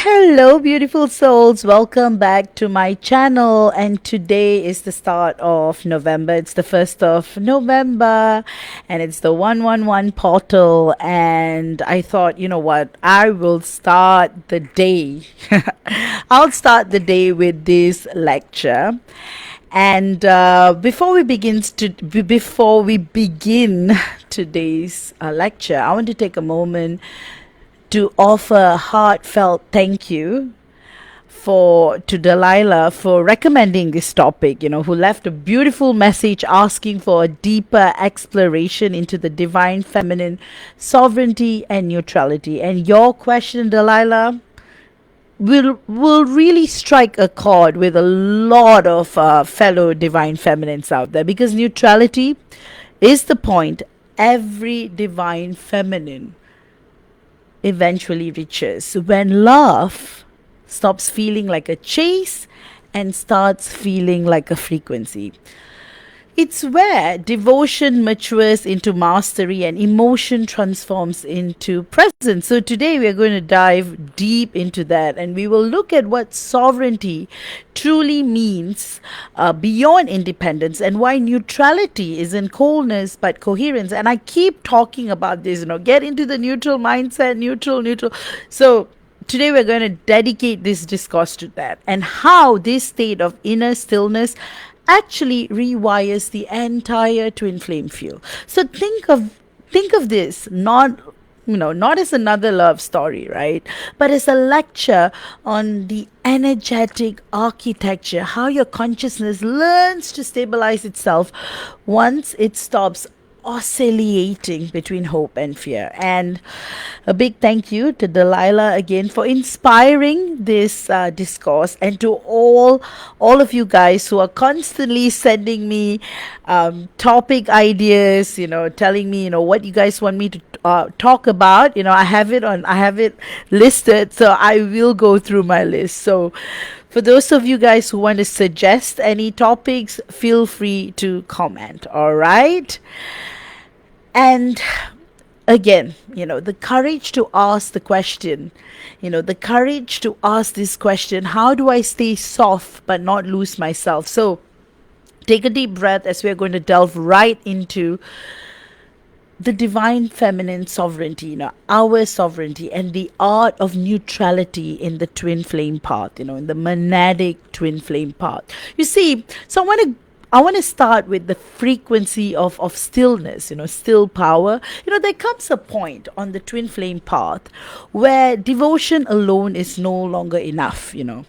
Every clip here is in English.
Hello, beautiful souls. Welcome back to my channel. And today is the start of November. It's the 1st of November and it's the 111 portal. And I thought, you know what? I will start the day. I'll start the day with this lecture. And before we begin today's lecture, I want to take a moment to offer a heartfelt thank you to Delilah for recommending this topic, who left a beautiful message asking for a deeper exploration into the divine feminine sovereignty and neutrality. And your question, Delilah, will really strike a chord with a lot of fellow divine feminines out there, because neutrality is the point every divine feminine eventually reaches when love stops feeling like a chase and starts feeling like a frequency. It's where devotion matures into mastery and emotion transforms into presence. So today we are going to dive deep into that, and we will look at what sovereignty truly means beyond independence, and why neutrality isn't coldness but coherence. And I keep talking about this, get into the neutral mindset, neutral. So today we're going to dedicate this discourse to that, and how this state of inner stillness actually rewires the entire twin flame field. So think of this not as another love story, right? But as a lecture on the energetic architecture, how your consciousness learns to stabilize itself once it stops oscillating between hope and fear. And a big thank you to Delilah again for inspiring this discourse, and to all of you guys who are constantly sending me topic ideas, telling me what you guys want me to talk about. I have it listed, so I will go through my list. So for those of you guys who want to suggest any topics, feel free to comment. All right. And again, the courage to ask the question, how do I stay soft but not lose myself? So take a deep breath as we're going to delve right into the divine feminine sovereignty, our sovereignty, and the art of neutrality in the twin flame path, in the monadic twin flame path. You see, so I want to start with the frequency of stillness, still power. There comes a point on the twin flame path where devotion alone is no longer enough, When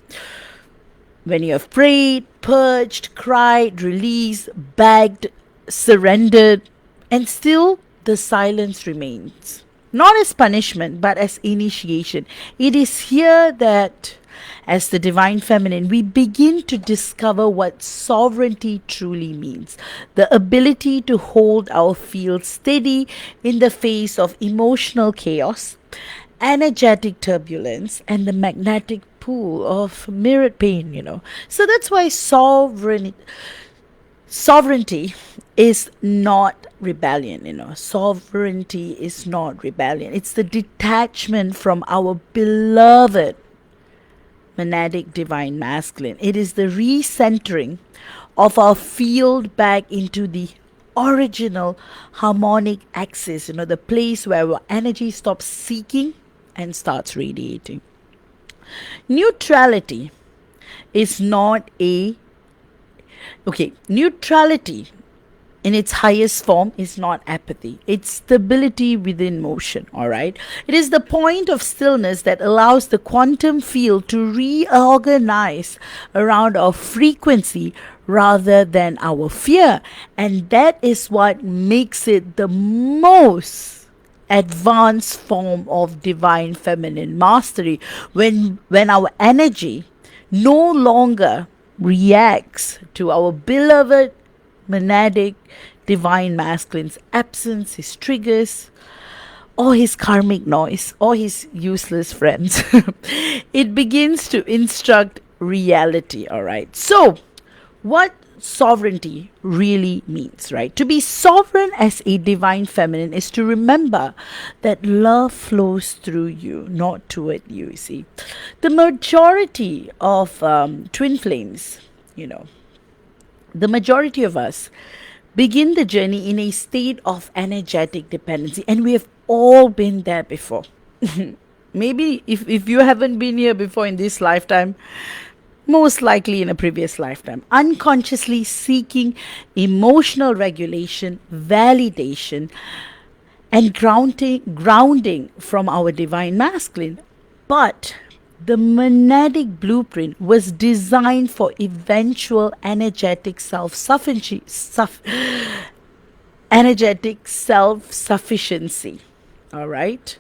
you have prayed, purged, cried, released, begged, surrendered, and still the silence remains. Not as punishment, but as initiation. It is here that, as the divine feminine, we begin to discover what sovereignty truly means. The ability to hold our field steady in the face of emotional chaos, energetic turbulence, and the magnetic pull of mirrored pain, So that's why sovereignty is not rebellion. Sovereignty is not rebellion. It's the detachment from our beloved monadic divine masculine. It is the recentering of our field back into the original harmonic axis, the place where our energy stops seeking and starts radiating. Neutrality is not neutrality in its highest form is not apathy. It's stability within motion, all right? It is the point of stillness that allows the quantum field to reorganize around our frequency rather than our fear. And that is what makes it the most advanced form of divine feminine mastery. When our energy no longer reacts to our beloved monadic divine masculine's absence, his triggers, or his karmic noise, or his useless friends. It begins to instruct reality. All right. So what sovereignty really means, right? To be sovereign as a divine feminine is to remember that love flows through you, not toward you, see. The majority of twin flames, you know, the majority of us begin the journey in a state of energetic dependency, and we have all been there before. Maybe if you haven't been here before in this lifetime, most likely in a previous lifetime, unconsciously seeking emotional regulation, validation, and grounding from our divine masculine. But the monadic blueprint was designed for eventual energetic self-sufficiency. All right?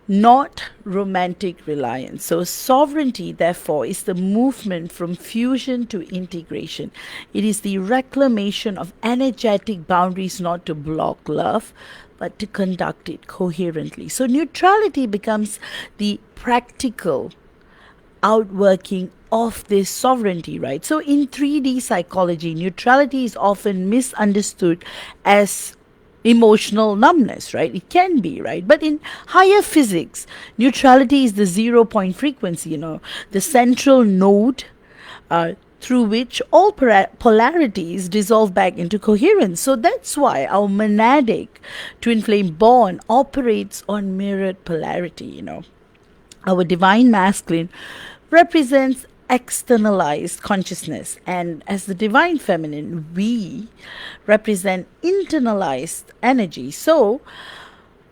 Not romantic reliance. So, sovereignty, therefore, is the movement from fusion to integration. It is the reclamation of energetic boundaries, not to block love, but to conduct it coherently. So, neutrality becomes the practical outworking of this sovereignty, right? So, in 3D psychology, neutrality is often misunderstood as emotional numbness, right? It can be, right? But in higher physics, neutrality is the 0 point frequency, the central node through which all polarities dissolve back into coherence. So that's why our monadic twin flame bond operates on mirrored polarity. Our divine masculine represents externalized consciousness, and as the divine feminine, we represent internalized energy. So,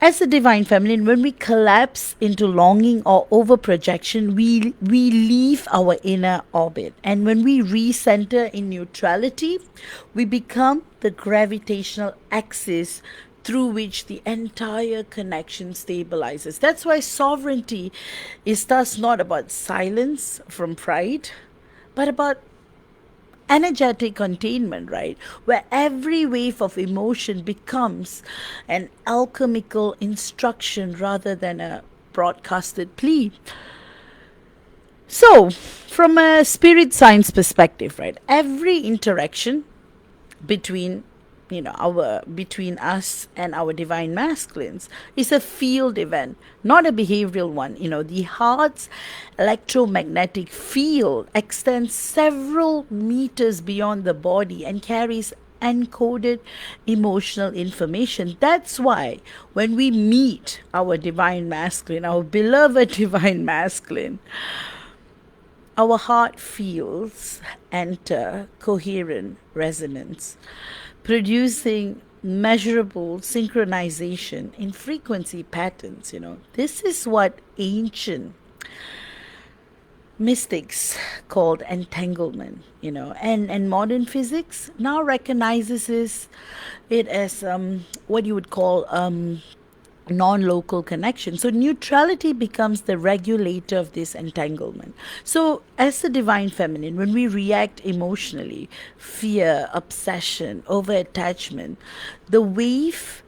as the divine feminine, when we collapse into longing or over projection, we leave our inner orbit. And when we recenter in neutrality, we become the gravitational axis through which the entire connection stabilizes. That's why sovereignty is thus not about silence from pride, but about energetic containment, right? Where every wave of emotion becomes an alchemical instruction rather than a broadcasted plea. So, from a spirit science perspective, right, every interaction between between us and our divine masculines is a field event, not a behavioral one. The heart's electromagnetic field extends several meters beyond the body and carries encoded emotional information. That's why when we meet our divine masculine, our beloved divine masculine, our heart fields enter coherent resonance, producing measurable synchronization in frequency patterns. This is what ancient mystics called entanglement, and modern physics now recognizes it as what you would call non-local connection. So neutrality becomes the regulator of this entanglement. So as the divine feminine, when we react emotionally, fear, obsession, over attachment, the wave,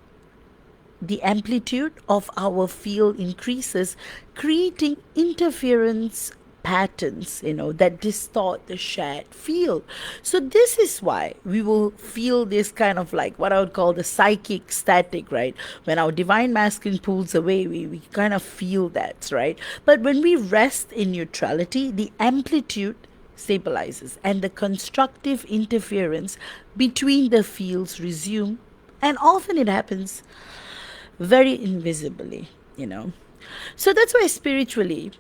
the amplitude of our field increases, creating interference patterns that distort the shared field. So this is why we will feel this kind of like what I would call the psychic static, right? When our divine masculine pulls away, we kind of feel that, right? But when we rest in neutrality, the amplitude stabilizes and the constructive interference between the fields resume, and often it happens very invisibly. So that's why spiritually,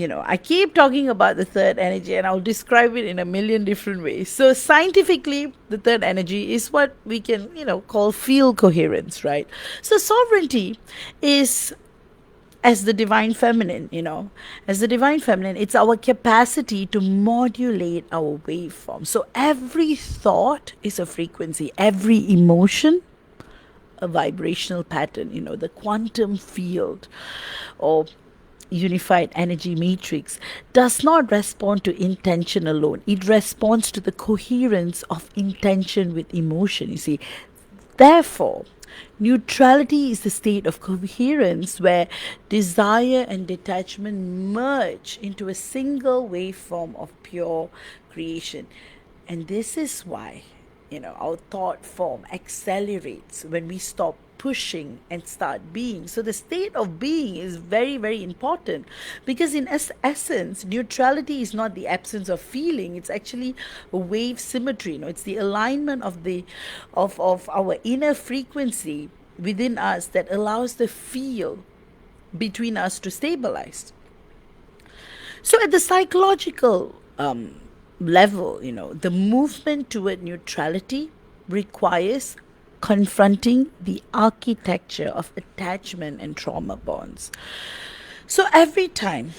I keep talking about the third energy and I'll describe it in a million different ways. So scientifically, the third energy is what we can, call field coherence, right? So sovereignty is as the divine feminine, it's our capacity to modulate our waveform. So every thought is a frequency, every emotion a vibrational pattern, the quantum field or unified energy matrix does not respond to intention alone. It responds to the coherence of intention with emotion, you see. Therefore, neutrality is the state of coherence where desire and detachment merge into a single waveform of pure creation. And this is why, our thought form accelerates when we stop pushing and start being. So the state of being is very, very important, because in essence, neutrality is not the absence of feeling. It's actually a wave symmetry. It's the alignment of of our inner frequency within us that allows the feel between us to stabilize. So at the psychological level, the movement toward neutrality requires confronting the architecture of attachment and trauma bonds. So every time,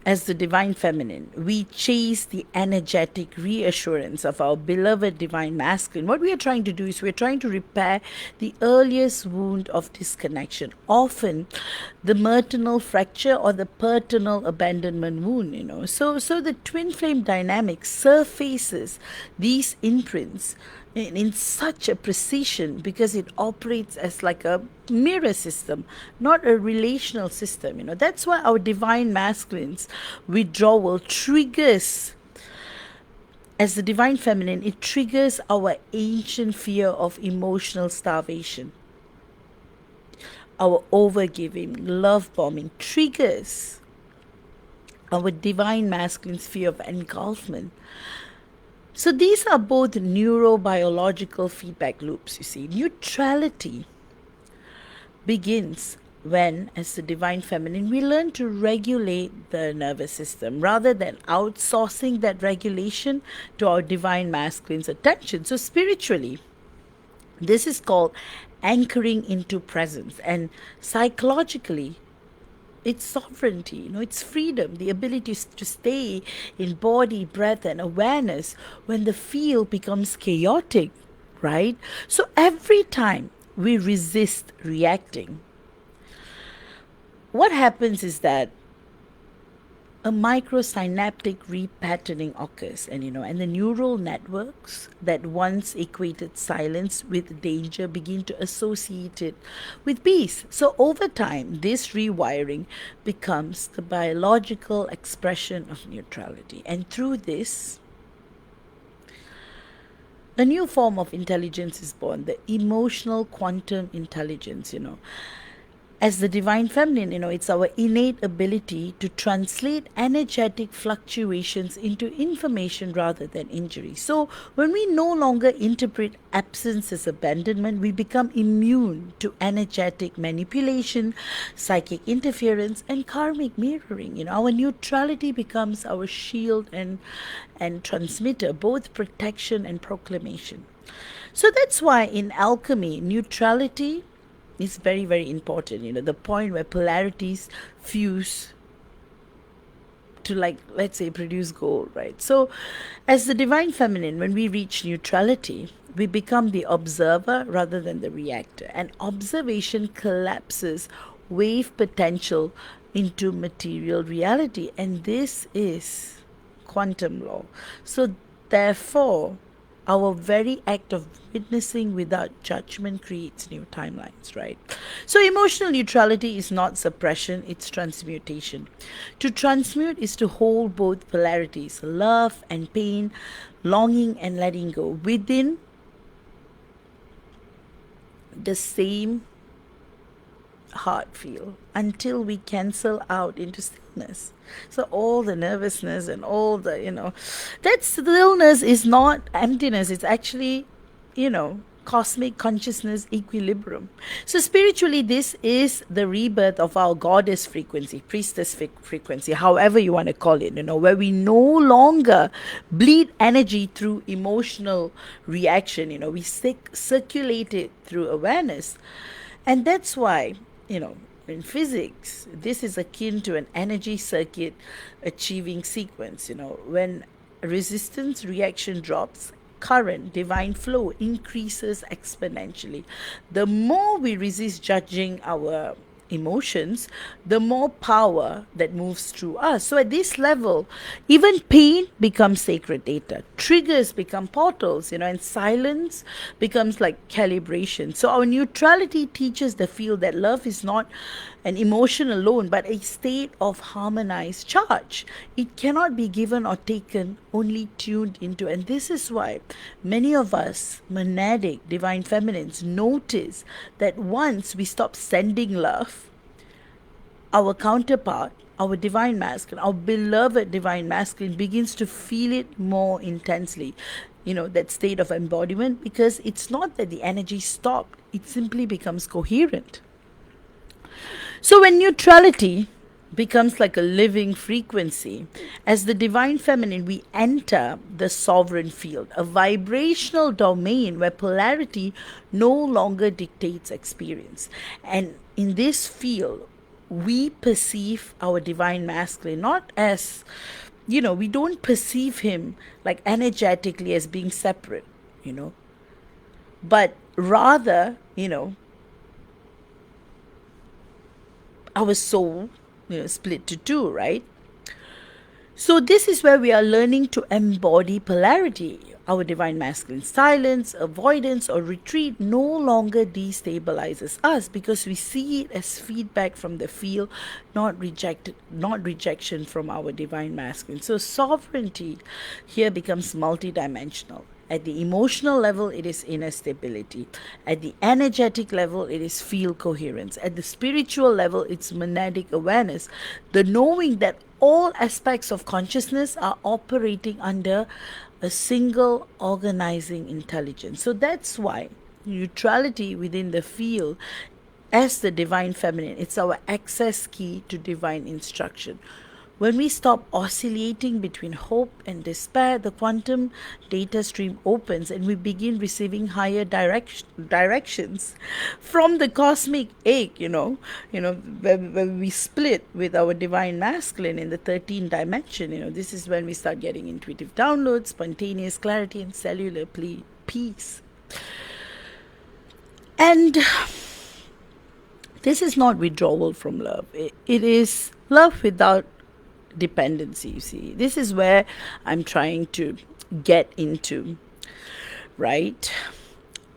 as the divine feminine, we chase the energetic reassurance of our beloved divine masculine, what we are trying to do is we're trying to repair the earliest wound of disconnection, often the maternal fracture or the paternal abandonment wound. So the twin flame dynamic surfaces these imprints in such a precision because it operates as like a mirror system, not a relational system. That's why our divine masculines withdrawal triggers, as the divine feminine, it triggers our ancient fear of emotional starvation. Our overgiving, love bombing triggers our divine masculine's fear of engulfment. So these are both neurobiological feedback loops, you see. Neutrality begins when, as the divine feminine, we learn to regulate the nervous system rather than outsourcing that regulation to our divine masculine's attention. So spiritually, this is called anchoring into presence. And psychologically, it's sovereignty, it's freedom, the ability to stay in body, breath, and awareness when the field becomes chaotic, right? So every time we resist reacting, what happens is that a microsynaptic repatterning occurs, and the neural networks that once equated silence with danger begin to associate it with peace. So over time, this rewiring becomes the biological expression of neutrality, and through this, a new form of intelligence is born, the emotional quantum intelligence. As the divine feminine, it's our innate ability to translate energetic fluctuations into information rather than injury. So when we no longer interpret absence as abandonment, we become immune to energetic manipulation, psychic interference, and karmic mirroring. Our neutrality becomes our shield and transmitter, both protection and proclamation. So that's why in alchemy, neutrality is very, very important. The point where polarities fuse to, like, let's say, produce gold, right? So as the divine feminine, when we reach neutrality, we become the observer rather than the reactor. And observation collapses wave potential into material reality. And this is quantum law. So therefore, our very act of witnessing without judgment creates new timelines, right? So emotional neutrality is not suppression, it's transmutation. To transmute is to hold both polarities, love and pain, longing and letting go, within the same heart feel, until we cancel out into stillness. So all the nervousness and all the, that stillness is not emptiness. It's actually, cosmic consciousness equilibrium. So spiritually, this is the rebirth of our goddess frequency, priestess frequency, however you want to call it, where we no longer bleed energy through emotional reaction. We circulate it through awareness. And that's why, in physics, this is akin to an energy circuit achieving sequence. When resistance reaction drops, current, divine flow increases exponentially. The more we resist judging our emotions, the more power that moves through us. So at this level, even pain becomes sacred data. Triggers become portals, and silence becomes like calibration. So our neutrality teaches the field that love is not an emotion alone, but a state of harmonized charge. It cannot be given or taken, only tuned into. And this is why many of us, monadic, divine feminines, notice that once we stop sending love, our counterpart, our divine masculine, our beloved divine masculine, begins to feel it more intensely. That state of embodiment, because it's not that the energy stopped, it simply becomes coherent. So when neutrality becomes like a living frequency, as the divine feminine, we enter the sovereign field, a vibrational domain where polarity no longer dictates experience. And in this field, we perceive our divine masculine not as, we don't perceive him like energetically as being separate, but rather, our soul, split to two, right? So this is where we are learning to embody polarity. Our divine masculine silence, avoidance, or retreat no longer destabilizes us, because we see it as feedback from the field, not rejection from our divine masculine. So sovereignty here becomes multidimensional. At the emotional level, it is inner stability. At the energetic level, it is field coherence. At the spiritual level, it's monadic awareness. The knowing that all aspects of consciousness are operating under a single organizing intelligence. So that's why neutrality within the field, as the divine feminine, it's our access key to divine instruction. When we stop oscillating between hope and despair, the quantum data stream opens and we begin receiving higher directions from the cosmic egg, when we split with our divine masculine in the 13th dimension. This is when we start getting intuitive downloads, spontaneous clarity, and cellular peace. And this is not withdrawal from love. It is love without dependency. You see, this is where I'm trying to get into, right?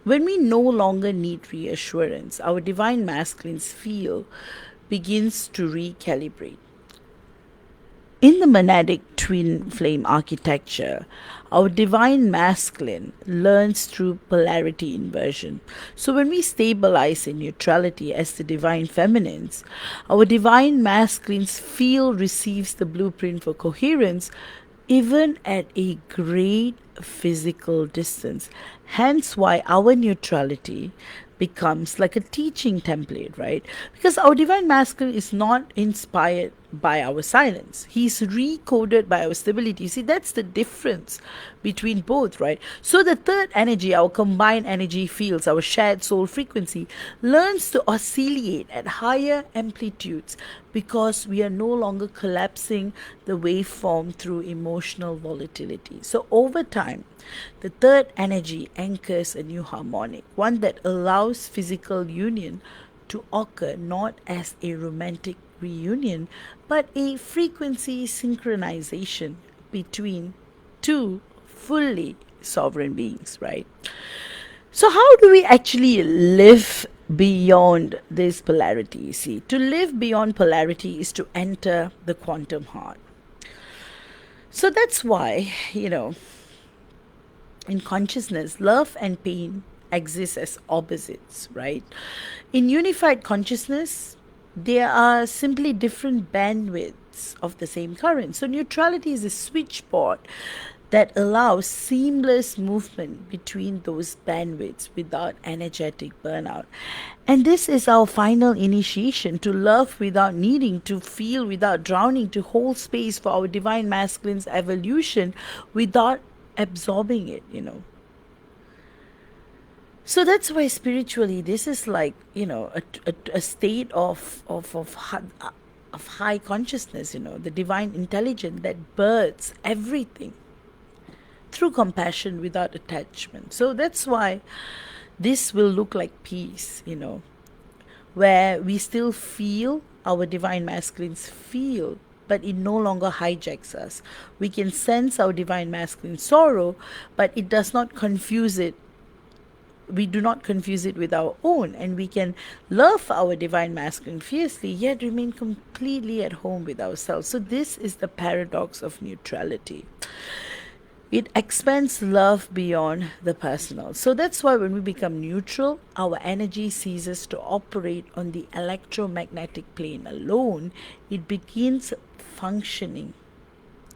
When we no longer need reassurance, our divine masculine's field begins to recalibrate. In the monadic twin flame architecture, our divine masculine learns through polarity inversion. So when we stabilize in neutrality as the divine feminines, our divine masculine's field receives the blueprint for coherence, even at a great physical distance. Hence why our neutrality becomes like a teaching template, right? Because our divine masculine is not inspired by our silence. He's recoded by our stability. You see, that's the difference between both, right? So the third energy, our combined energy fields, our shared soul frequency, learns to oscillate at higher amplitudes, because we are no longer collapsing the waveform through emotional volatility. So over time, the third energy anchors a new harmonic, one that allows physical union to occur not as a romantic reunion, but a frequency synchronization between two fully sovereign beings, right? So how do we actually live beyond this polarity? You see, to live beyond polarity is to enter the quantum heart. So that's why, in consciousness, love and pain exist as opposites, right? In unified consciousness, there are simply different bandwidths of the same current. So neutrality is a switchboard that allows seamless movement between those bandwidths without energetic burnout. And this is our final initiation to love without needing, to feel without drowning, to hold space for our divine masculine's evolution without absorbing it. So that's why spiritually this is like, a state of high consciousness, the divine intelligence that births everything through compassion without attachment. So that's why this will look like peace, where we still feel our divine masculines feel, but it no longer hijacks us. We can sense our divine masculine sorrow, but it does not confuse it. We do not confuse it with our own, and we can love our divine masculine fiercely, yet remain completely at home with ourselves. So, this is the paradox of neutrality. It expands love beyond the personal. So that's why when we become neutral, our energy ceases to operate on the electromagnetic plane alone. It begins functioning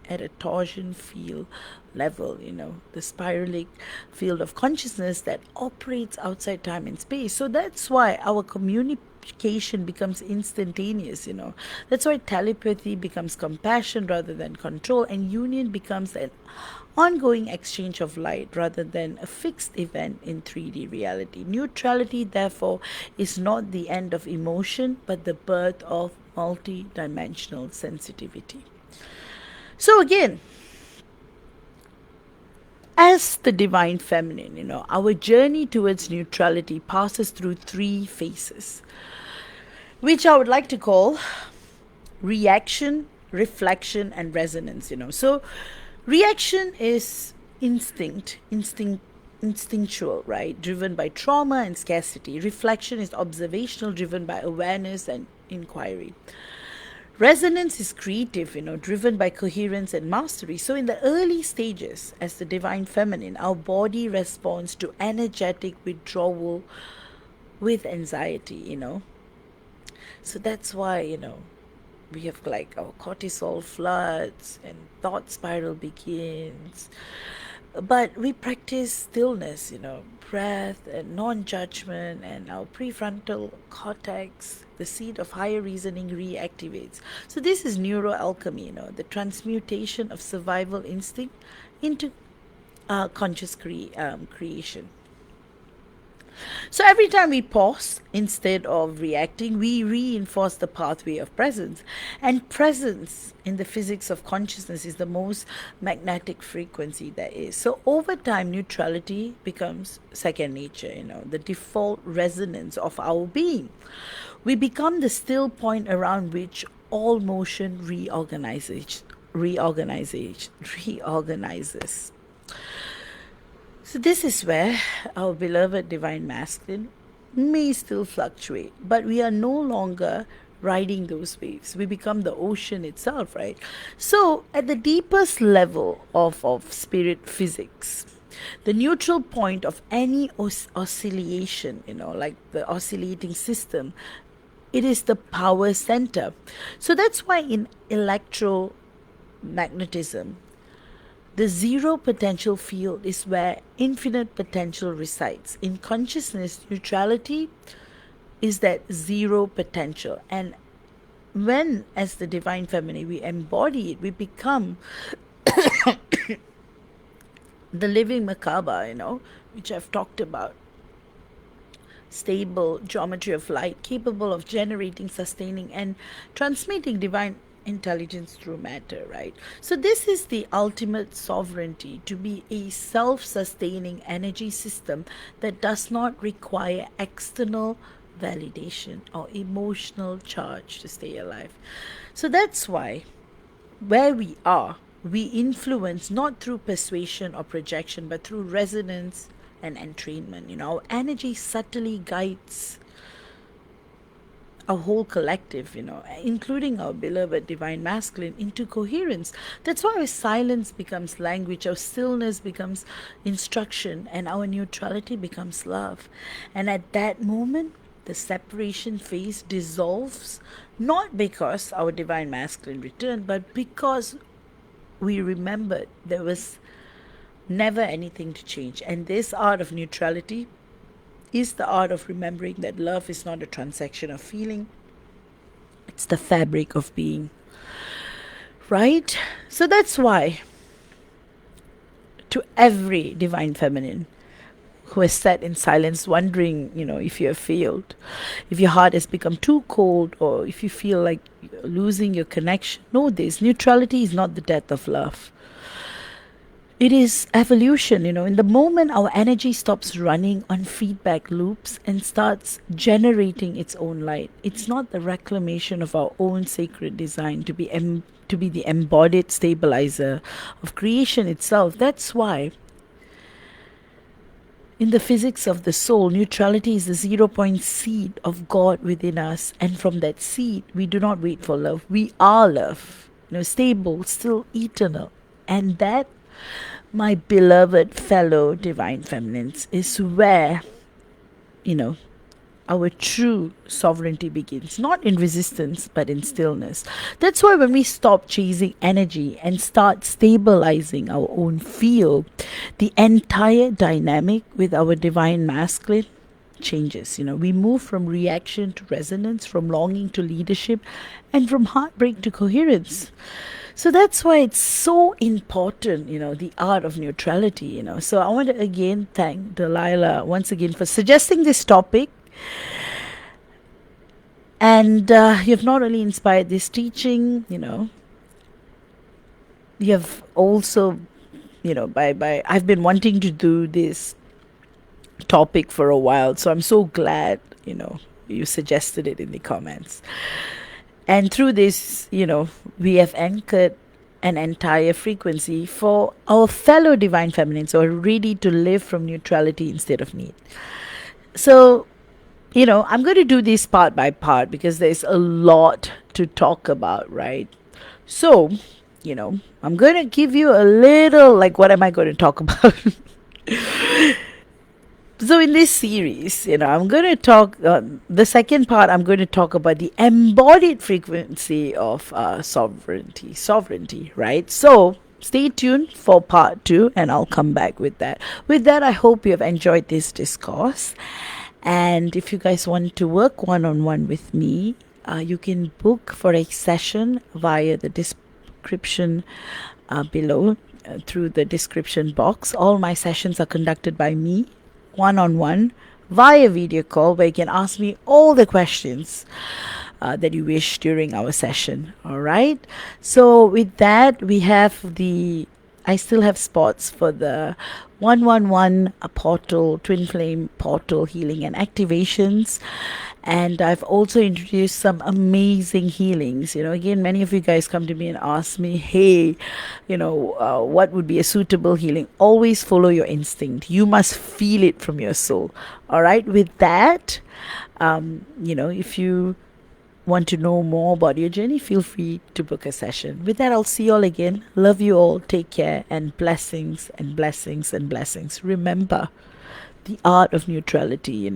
at a torsion field level, the spiralic field of consciousness that operates outside time and space. So that's why our communication becomes instantaneous. That's why telepathy becomes compassion rather than control, and union becomes an ongoing exchange of light rather than a fixed event in 3D reality. Neutrality, therefore, is not the end of emotion, but the birth of multi-dimensional sensitivity. So again, as the divine feminine, our journey towards neutrality passes through 3 phases, which I would like to call reaction, reflection, and resonance. So reaction is instinctual, right? Driven by trauma and scarcity. Reflection is observational, driven by awareness and inquiry. Resonance is creative, driven by coherence and mastery. So in the early stages, as the divine feminine, our body responds to energetic withdrawal with anxiety, So that's why, we have like our cortisol floods and thought spiral begins. But we practice stillness, breath and non-judgment, and our prefrontal cortex, the seat of higher reasoning, reactivates. So this is neuro-alchemy, the transmutation of survival instinct into conscious creation. So every time we pause, instead of reacting, we reinforce the pathway of presence. And presence in the physics of consciousness is the most magnetic frequency there is. So over time, neutrality becomes second nature, the default resonance of our being. We become the still point around which all motion reorganizes. So this is where our beloved divine masculine may still fluctuate, but we are no longer riding those waves. We become the ocean itself, right? So at the deepest level of spirit physics, the neutral point of any oscillation, like the oscillating system, it is the power center. So that's why in electromagnetism, the zero potential field is where infinite potential resides. In consciousness, neutrality is that zero potential. And when, as the divine feminine, we embody it, we become the living Merkaba, which I've talked about. Stable geometry of light, capable of generating, sustaining, and transmitting divine intelligence through matter, right? So this is the ultimate sovereignty, to be a self-sustaining energy system that does not require external validation or emotional charge to stay alive. So that's why where we are, we influence not through persuasion or projection, but through resonance and entrainment. Our energy subtly guides our whole collective, including our beloved divine masculine, into coherence. That's why our silence becomes language, our stillness becomes instruction, and our neutrality becomes love. And at that moment, the separation phase dissolves, not because our divine masculine returned, but because we remembered there was never anything to change. And this art of neutrality is the art of remembering that love is not a transaction of feeling, it's the fabric of being. Right? So that's why, to every divine feminine who has sat in silence wondering, if you have failed, if your heart has become too cold, or if you feel like losing your connection, know this: neutrality is not the death of love. It is evolution, in the moment our energy stops running on feedback loops and starts generating its own light. It's not the reclamation of our own sacred design to be the embodied stabilizer of creation itself. That's why in the physics of the soul, neutrality is the 0 point seed of God within us, and from that seed we do not wait for love. We are love. Stable, still eternal. And that, my beloved fellow divine feminines, is where, you know, our true sovereignty begins. Not in resistance, but in stillness. That's why when we stop chasing energy and start stabilizing our own field, the entire dynamic with our divine masculine changes. We move from reaction to resonance, from longing to leadership, and from heartbreak to coherence. So that's why it's so important, the art of neutrality. So I want to again thank Delilah once again for suggesting this topic. And you've not only inspired this teaching, you've also, by I've been wanting to do this topic for a while. So I'm so glad, you suggested it in the comments. And through this, we have anchored an entire frequency for our fellow divine feminines who are ready to live from neutrality instead of need. So, I'm going to do this part by part because there's a lot to talk about, right? So, I'm going to give you a little, like, what am I going to talk about? So in this series, I'm going to talk, the second part, I'm going to talk about the embodied frequency of sovereignty, right? So stay tuned for part 2 and I'll come back with that. With that, I hope you have enjoyed this discourse. And if you guys want to work one-on-one with me, you can book for a session via the description below, through the description box. All my sessions are conducted by me, one-on-one, via video call, where you can ask me all the questions that you wish during our session. All right. So with that, I still have spots for the 111 portal, twin flame portal healing and activations. And I've also introduced some amazing healings. Again, many of you guys come to me and ask me, hey, what would be a suitable healing? Always follow your instinct. You must feel it from your soul. All right. With that, if you want to know more about your journey, feel free to book a session. With that, I'll see you all again. Love you all. Take care, and blessings and blessings and blessings. Remember the art of neutrality,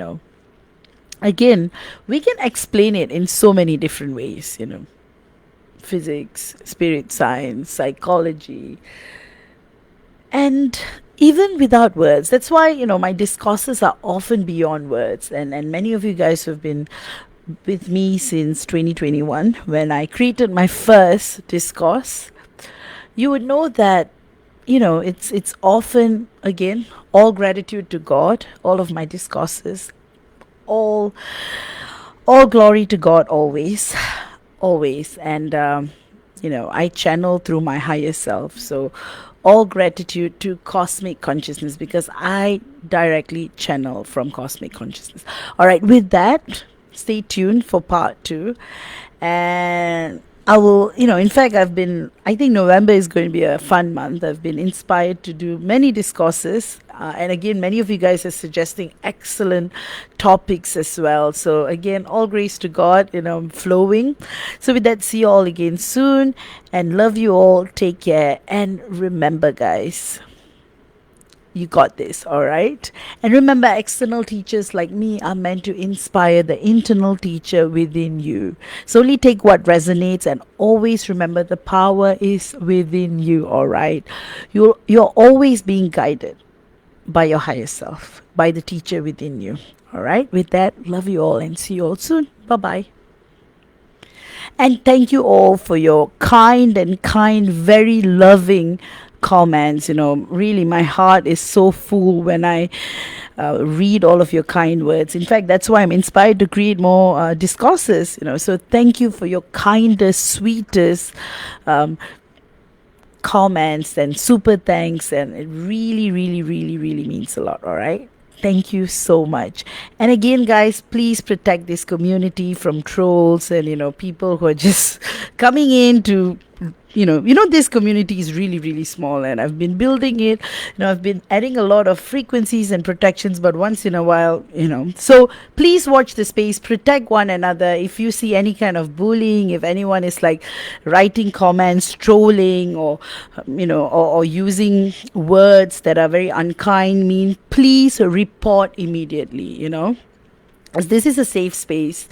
Again, we can explain it in so many different ways, physics, spirit science, psychology, and even without words. That's why, my discourses are often beyond words. And many of you guys who have been with me since 2021, when I created my first discourse, you would know that, it's often, again, all gratitude to God, all of my discourses, all glory to God, always. And I channel through my higher self. So all gratitude to cosmic consciousness, because I directly channel from cosmic consciousness. All right, with that, stay tuned for part 2. And I will, in fact, I think November is going to be a fun month. I've been inspired to do many discourses. And again, many of you guys are suggesting excellent topics as well. So again, all grace to God, I'm flowing. So with that, see you all again soon, and love you all. Take care. And remember, guys, you got this, all right? And remember, external teachers like me are meant to inspire the internal teacher within you. So only take what resonates, and always remember the power is within you, all right? You're always being guided by your higher self, by the teacher within you, all right? With that, love you all and see you all soon. Bye-bye. And thank you all for your kind, very loving comments. Really, my heart is so full when I read all of your kind words. In fact, that's why I'm inspired to create more discourses. So thank you for your kindest, sweetest comments, and super thanks, and it really, really, really, really means a lot. All right. Thank you so much. And again, guys, please protect this community from trolls and people who are just coming in to this community is really, really small, and I've been building it. I've been adding a lot of frequencies and protections, but once in a while, so please watch the space, protect one another. If you see any kind of bullying, if anyone is like writing comments, trolling, or or using words that are very unkind, mean, please report immediately, as this is a safe space,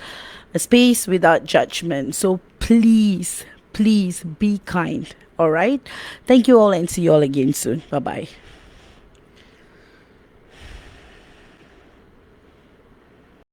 a space without judgment. So please be kind. All right. Thank you all, and see you all again soon. Bye bye.